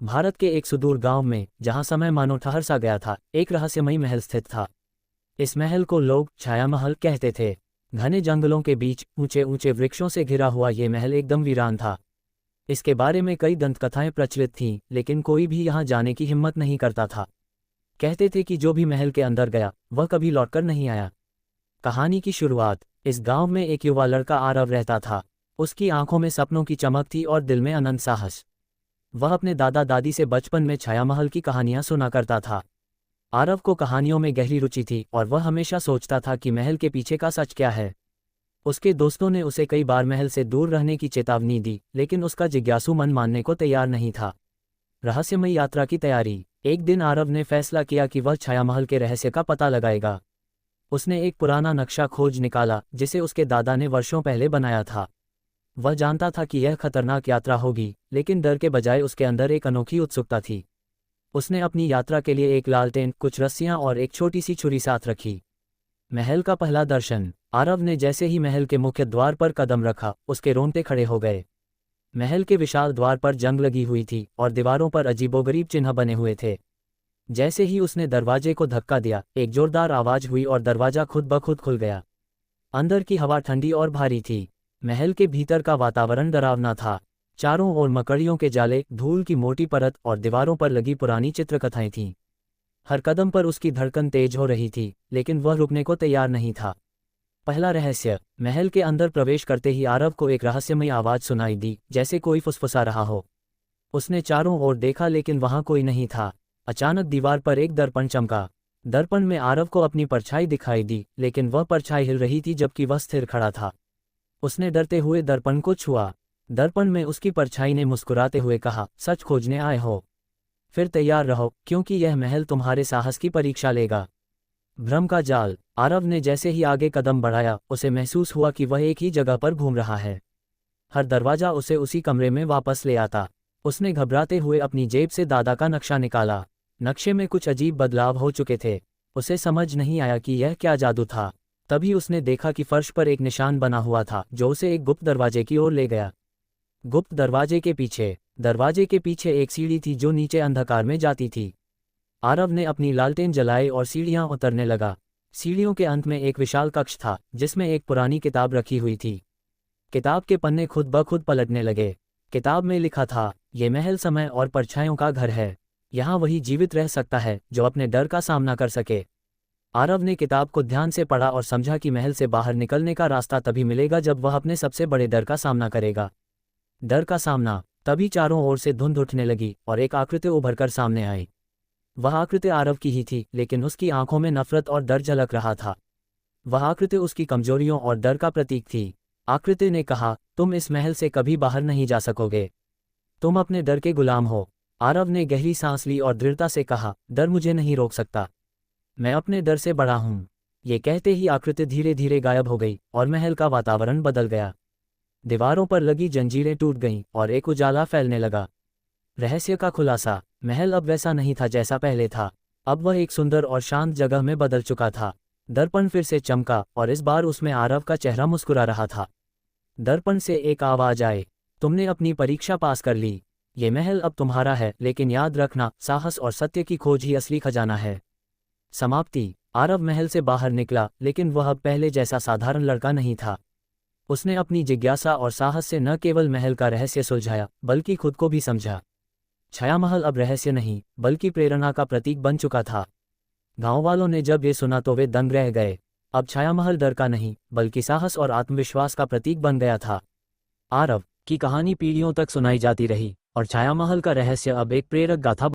भारत के एक सुदूर गांव में, जहां समय मानो ठहर सा गया था, एक रहस्यमयी महल स्थित था। इस महल को लोग छाया महल कहते थे। घने जंगलों के बीच ऊंचे ऊंचे वृक्षों से घिरा हुआ ये महल एकदम वीरान था। इसके बारे में कई दंतकथाएं प्रचलित थीं, लेकिन कोई भी यहां जाने की हिम्मत नहीं करता था। कहते थे कि जो भी महल के अंदर गया वह कभी लौटकर नहीं आया। कहानी की शुरुआत। इस गांव में एक युवा लड़का आरव रहता था। उसकी आंखों में सपनों की चमक थी और दिल में अनंत साहस। वह अपने दादा दादी से बचपन में छाया महल की कहानियां सुना करता था। आरव को कहानियों में गहरी रुचि थी और वह हमेशा सोचता था कि महल के पीछे का सच क्या है। उसके दोस्तों ने उसे कई बार महल से दूर रहने की चेतावनी दी, लेकिन उसका जिज्ञासु मन मानने को तैयार नहीं था। रहस्यमयी यात्रा की तैयारी। एक दिन आरव ने फैसला किया कि वह छाया महल के रहस्य का पता लगाएगा। उसने एक पुराना नक्शा खोज निकाला जिसे उसके दादा ने वर्षों पहले बनाया था। वह जानता था कि यह खतरनाक यात्रा होगी, लेकिन डर के बजाय उसके अंदर एक अनोखी उत्सुकता थी। उसने अपनी यात्रा के लिए एक लालटेन, कुछ रस्सियां और एक छोटी सी छुरी साथ रखी। महल का पहला दर्शन। आरव ने जैसे ही महल के मुख्य द्वार पर कदम रखा, उसके रोंगटे खड़े हो गए। महल के विशाल द्वार पर जंग लगी हुई थी और दीवारों पर अजीबोगरीब चिन्ह बने हुए थे। जैसे ही उसने दरवाजे को धक्का दिया, एक जोरदार आवाज हुई और दरवाजा खुद ब खुद खुल गया। अंदर की हवा ठंडी और भारी थी। महल के भीतर का वातावरण डरावना था। चारों ओर मकड़ियों के जाले, धूल की मोटी परत और दीवारों पर लगी पुरानी चित्रकथाएं थीं। हर कदम पर उसकी धड़कन तेज हो रही थी, लेकिन वह रुकने को तैयार नहीं था। पहला रहस्य। महल के अंदर प्रवेश करते ही आरव को एक रहस्यमयी आवाज सुनाई दी, जैसे कोई फुसफुसा रहा हो। उसने चारों ओर देखा, लेकिन वहां कोई नहीं था। अचानक दीवार पर एक दर्पण चमका। दर्पण में आरव को अपनी परछाई दिखाई दी, लेकिन वह परछाई हिल रही थी जबकि वह स्थिर खड़ा था। उसने डरते हुए दर्पण को छुआ। दर्पण में उसकी परछाई ने मुस्कुराते हुए कहा, सच खोजने आए हो? फिर तैयार रहो, क्योंकि यह महल तुम्हारे साहस की परीक्षा लेगा। भ्रम का जाल। आरव ने जैसे ही आगे कदम बढ़ाया, उसे महसूस हुआ कि वह एक ही जगह पर घूम रहा है। हर दरवाजा उसे उसी कमरे में वापस ले आता। उसने घबराते हुए अपनी जेब से दादा का नक्शा निकाला। नक्शे में कुछ अजीब बदलाव हो चुके थे। उसे समझ नहीं आया कि यह क्या जादू था। तभी उसने देखा कि फर्श पर एक निशान बना हुआ था, जो उसे एक गुप्त दरवाजे की ओर ले गया। गुप्त दरवाजे के पीछे। दरवाजे के पीछे एक सीढ़ी थी जो नीचे अंधकार में जाती थी। आरव ने अपनी लालटेन जलाई और सीढ़ियां उतरने लगा। सीढ़ियों के अंत में एक विशाल कक्ष था, जिसमें एक पुरानी किताब रखी हुई थी। किताब के पन्ने खुद ब खुद पलटने लगे। किताब में लिखा था, ये महल समय और परछाइयों का घर है। यहाँ वही जीवित रह सकता है जो अपने डर का सामना कर सके। आरव ने किताब को ध्यान से पढ़ा और समझा कि महल से बाहर निकलने का रास्ता तभी मिलेगा जब वह अपने सबसे बड़े डर का सामना करेगा। डर का सामना। तभी चारों ओर से धुंध उठने लगी और एक आकृति उभरकर सामने आई। वह आकृति आरव की ही थी, लेकिन उसकी आंखों में नफरत और डर झलक रहा था। वह आकृति उसकी कमजोरियों और डर का प्रतीक थी। आकृति ने कहा, तुम इस महल से कभी बाहर नहीं जा सकोगे। तुम अपने डर के गुलाम हो। आरव ने गहरी सांस ली और दृढ़ता से कहा, डर मुझे नहीं रोक सकता। मैं अपने डर से बड़ा हूं। ये कहते ही आकृति धीरे धीरे गायब हो गई और महल का वातावरण बदल गया। दीवारों पर लगी जंजीरें टूट गईं और एक उजाला फैलने लगा। रहस्य का खुलासा। महल अब वैसा नहीं था जैसा पहले था। अब वह एक सुंदर और शांत जगह में बदल चुका था। दर्पण फिर से चमका और इस बार उसमें आरव का चेहरा मुस्कुरा रहा था। दर्पण से एक आवाज आए, तुमने अपनी परीक्षा पास कर ली। ये महल अब तुम्हारा है, लेकिन याद रखना, साहस और सत्य की खोज ही असली खजाना है। समाप्ति। आरव महल से बाहर निकला, लेकिन वह अब पहले जैसा साधारण लड़का नहीं था। उसने अपनी जिज्ञासा और साहस से न केवल महल का रहस्य सुलझाया, बल्कि खुद को भी समझा। छाया महल अब रहस्य नहीं, बल्कि प्रेरणा का प्रतीक बन चुका था। गांव वालों ने जब ये सुना तो वे दंग रह गए। अब छाया महल डर का नहीं, बल्कि साहस और आत्मविश्वास का प्रतीक बन गया था। आरव की कहानी पीढ़ियों तक सुनाई जाती रही और छाया महल का रहस्य अब एक प्रेरक गाथा